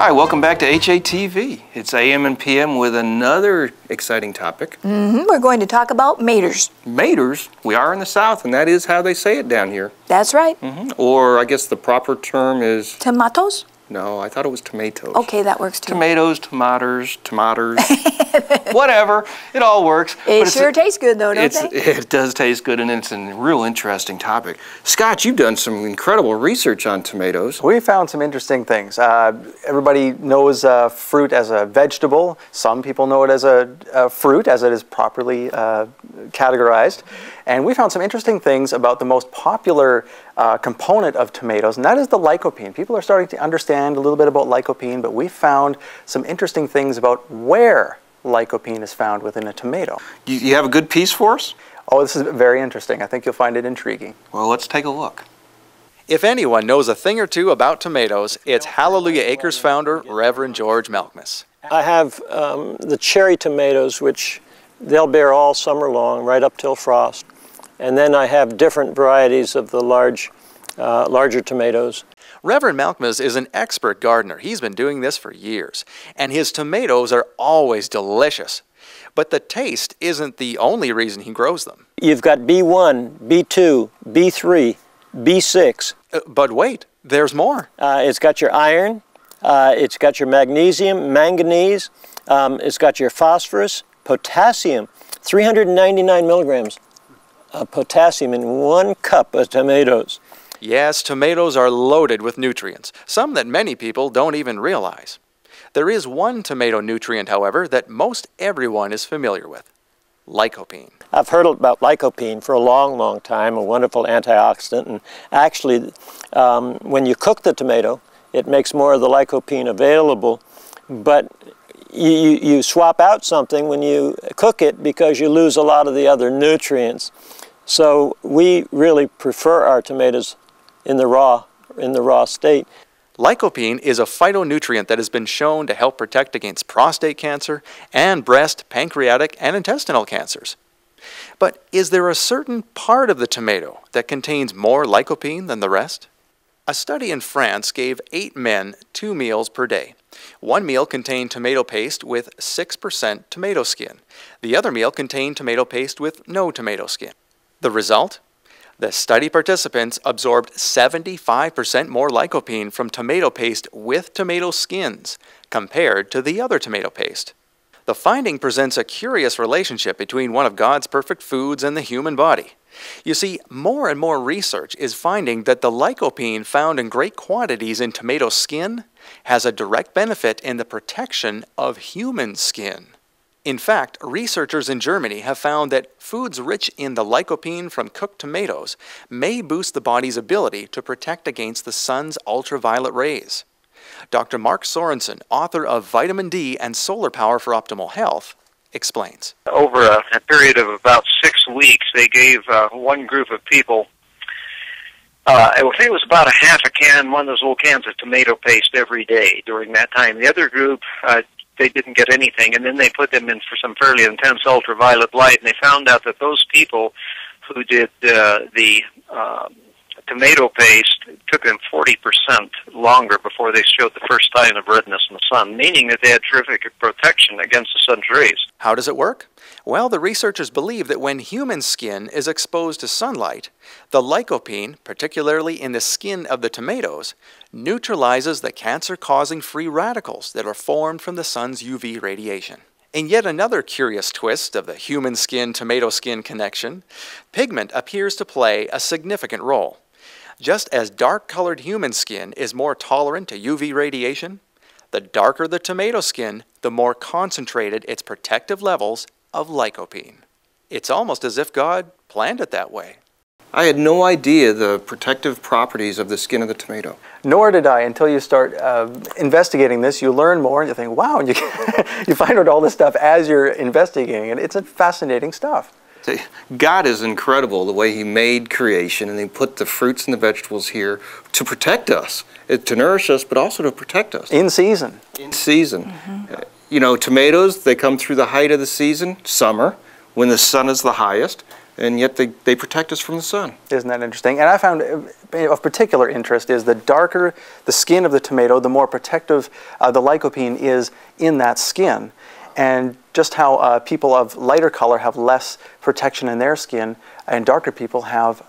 Hi, welcome back to HATV. It's AM and PM with another exciting topic. We're going to talk about maters. Maters? We are in the South, and that is how they say it down here. That's right. Or I guess the proper term is... Tomatoes? No, I thought it was tomatoes. Okay, that works too. Tomatoes, tomatoes, whatever. It all works. It sure tastes good though, don't they? It does taste good, and it's a real interesting topic. Scott, you've done some incredible research on tomatoes. We found some interesting things. Everybody knows fruit as a vegetable. Some people know it as a fruit, as it is properly categorized. And we found some interesting things about the most popular component of tomatoes, and that is the lycopene. People are starting to understand a little bit about lycopene, but we found some interesting things about where lycopene is found within a tomato. You have a good piece for us? Oh, this is very interesting. I think you'll find it intriguing. Well, let's take a look. If anyone knows a thing or two about tomatoes, it's Hallelujah Acres founder, Reverend George Malkmus. I have the cherry tomatoes, which they'll bear all summer long, right up till frost. And then I have different varieties of the larger tomatoes. Reverend Malkmus is an expert gardener. He's been doing this for years, and his tomatoes are always delicious. But the taste isn't the only reason he grows them. You've got B1, B2, B3, B6. But wait, there's more. It's got your iron, it's got your magnesium, manganese, it's got your phosphorus, potassium, 399 milligrams of potassium in 1 cup of tomatoes. Yes, tomatoes are loaded with nutrients, some that many people don't even realize. There is one tomato nutrient, however, that most everyone is familiar with: lycopene. I've heard about lycopene for a long, long time, a wonderful antioxidant, and actually when you cook the tomato, it makes more of the lycopene available, but you swap out something when you cook it because you lose a lot of the other nutrients. So we really prefer our tomatoes in the raw state. Lycopene is a phytonutrient that has been shown to help protect against prostate cancer and breast, pancreatic, and intestinal cancers. But is there a certain part of the tomato that contains more lycopene than the rest? A study in France gave 8 men 2 meals per day. One meal contained tomato paste with 6% tomato skin. The other meal contained tomato paste with no tomato skin. The result? The study participants absorbed 75% more lycopene from tomato paste with tomato skins compared to the other tomato paste. The finding presents a curious relationship between one of God's perfect foods and the human body. You see, more and more research is finding that the lycopene found in great quantities in tomato skin has a direct benefit in the protection of human skin. In fact, researchers in Germany have found that foods rich in the lycopene from cooked tomatoes may boost the body's ability to protect against the sun's ultraviolet rays. Dr. Mark Sorensen, author of Vitamin D and Solar Power for Optimal Health, explains. Over a period of about 6 weeks, they gave one group of people, I think it was about a half a can, one of those little cans of tomato paste every day during that time. The other group, they didn't get anything, and then they put them in for some fairly intense ultraviolet light, and they found out that those people who did the tomato paste took them 40% longer before they showed the first sign of redness in the sun, meaning that they had terrific protection against the sun's rays. How does it work? Well, the researchers believe that when human skin is exposed to sunlight, the lycopene, particularly in the skin of the tomatoes, neutralizes the cancer-causing free radicals that are formed from the sun's UV radiation. In yet another curious twist of the human skin-tomato skin connection, pigment appears to play a significant role. Just as dark-colored human skin is more tolerant to UV radiation, the darker the tomato skin, the more concentrated its protective levels of lycopene. It's almost as if God planned it that way. I had no idea the protective properties of the skin of the tomato. Nor did I until you start investigating this. You learn more and you think, wow, and you, you find out all this stuff as you're investigating it. It's a fascinating stuff. God is incredible the way He made creation, and He put the fruits and the vegetables here to protect us, to nourish us, but also to protect us. In season. In season. You know, tomatoes, they come through the height of the season, summer, when the sun is the highest. and yet they protect us from the sun. Isn't that interesting? And I found of particular interest is the darker the skin of the tomato, the more protective the lycopene is in that skin. And just how people of lighter color have less protection in their skin, and darker people have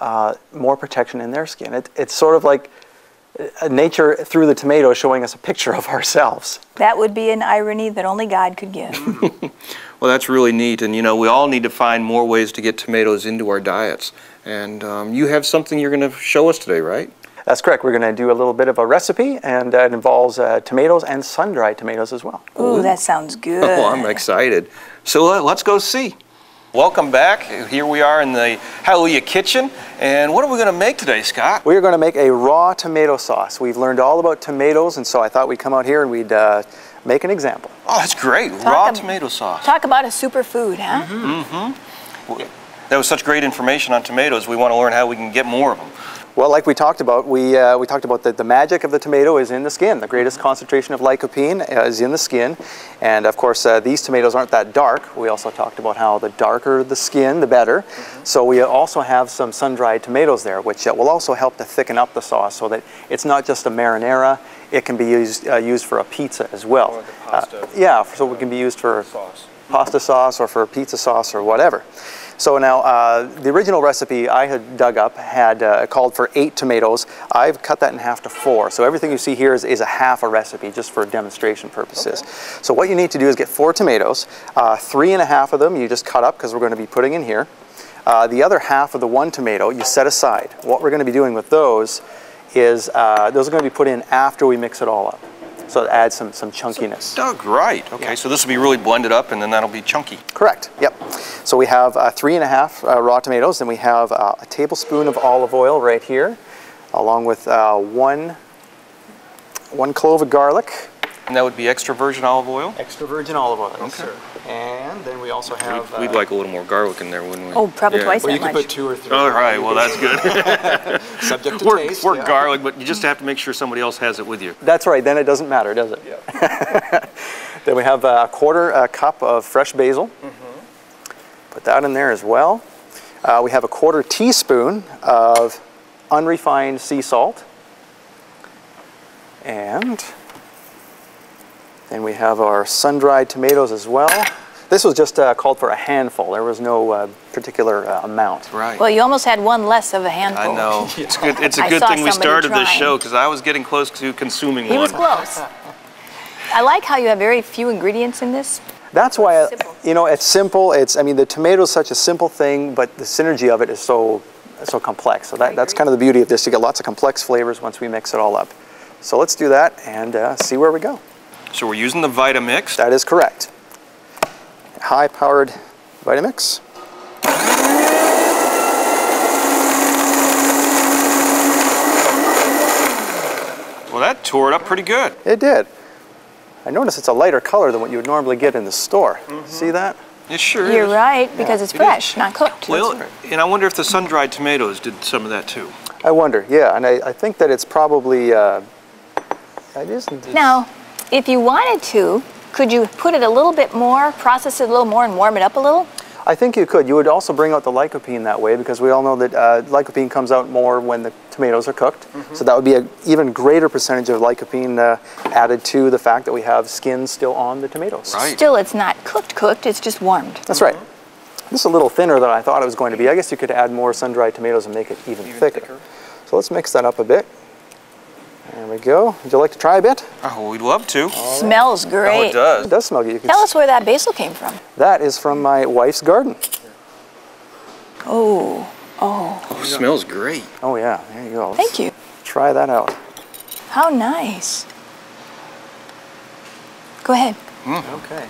more protection in their skin. It's sort of like nature through the tomato showing us a picture of ourselves. That would be an irony that only God could give. Well, that's really neat, and you know, we all need to find more ways to get tomatoes into our diets. And you have something you're going to show us today, right? That's correct. We're going to do a little bit of a recipe, and it involves tomatoes and sun-dried tomatoes as well. Ooh, that sounds good. Oh, I'm excited. So let's go see. Welcome back. Here we are in the Hallelujah Kitchen. And what are we going to make today, Scott? We are going to make a raw tomato sauce. We've learned all about tomatoes, and so I thought we'd come out here and we'd make an example. Oh, that's great. Raw tomato sauce. Talk about a superfood, huh? Mm-hmm. Well, that was such great information on tomatoes. We want to learn how we can get more of them. Well, like we talked about, we talked about that the magic of the tomato is in the skin. The greatest concentration of lycopene is in the skin. And of course, these tomatoes aren't that dark. We also talked about how the darker the skin, the better. So we also have some sun-dried tomatoes there, which will also help to thicken up the sauce so that it's not just a marinara. It can be used for a pizza as well. Or the pasta. Yeah, so it can be used for pasta sauce or for pizza sauce or whatever. So now, the original recipe I had dug up had called for 8 tomatoes. I've cut that in half to 4. So everything you see here is a half a recipe, just for demonstration purposes. Okay. So what you need to do is get 4 tomatoes. 3 and a half of them you just cut up because we're going to be putting in here. The other half of the 1 tomato you set aside. What we're going to be doing with those is those are going to be put in after we mix it all up. So it adds some chunkiness. So, Doug, right. Okay, yeah. So this will be really blended up and then that'll be chunky. Correct, yep. So we have 3 and a half raw tomatoes, and we have a tablespoon of olive oil right here, along with one clove of garlic. And that would be extra virgin olive oil? Extra virgin olive oil, yes, okay. sir. And then we also have... We'd like a little more garlic in there, wouldn't we? Oh, probably twice well, that much. You can put 2 or 3. All right, well, that's good. Subject to taste. We're garlic, but you just have to make sure somebody else has it with you. That's right, then it doesn't matter, does it? Yeah. Then we have a quarter cup of fresh basil. Put that in there as well. We have a quarter teaspoon of unrefined sea salt. And then we have our sun-dried tomatoes as well. This was just called for a handful. There was no particular amount. Right. Well, you almost had one less of a handful. I know. It's good. It's a good thing we started this show because I was getting close to consuming one. He was close. I like how you have very few ingredients in this. That's why, you know, it's simple. I mean, the tomato is such a simple thing, but the synergy of it is so complex. So that's kind of the beauty of this. You get lots of complex flavors once we mix it all up. So let's do that and see where we go. So we're using the Vitamix. That is correct. High-powered Vitamix. Well, that tore it up pretty good. It did. I notice it's a lighter color than what you would normally get in the store. See that? It sure is. You're right, because it's fresh, not cooked. Well, and I wonder if the sun-dried tomatoes did some of that too. I wonder, yeah, and I think that it's probably, it isn't. Now, if you wanted to, could you put it a little bit more, process it a little more and warm it up a little? I think you could. You would also bring out the lycopene that way because we all know that lycopene comes out more when the tomatoes are cooked. So that would be an even greater percentage of lycopene added to the fact that we have skin still on the tomatoes. Right. Still, it's not cooked, it's just warmed. That's right. This is a little thinner than I thought it was going to be. I guess you could add more sun-dried tomatoes and make it even thicker. So let's mix that up a bit. There we go. Would you like to try a bit? Oh, we'd love to. Smells great. Oh, it does. It does smell good. Tell us where that basil came from. That is from my wife's garden. Oh. Oh, it smells great. Oh yeah, there you go. Thank you. Try that out. How nice. Go ahead. Okay.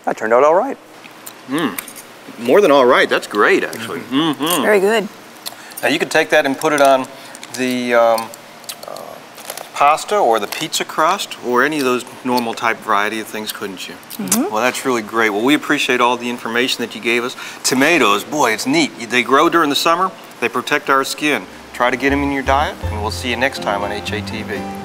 That turned out all right. More than all right. That's great, actually. Very good. Now you could take that and put it on the pasta or the pizza crust or any of those normal type variety of things, couldn't you? Well, that's really great. Well, we appreciate all the information that you gave us. Tomatoes, boy, it's neat. They grow during the summer. They protect our skin. Try to get them in your diet, and we'll see you next time on HATV.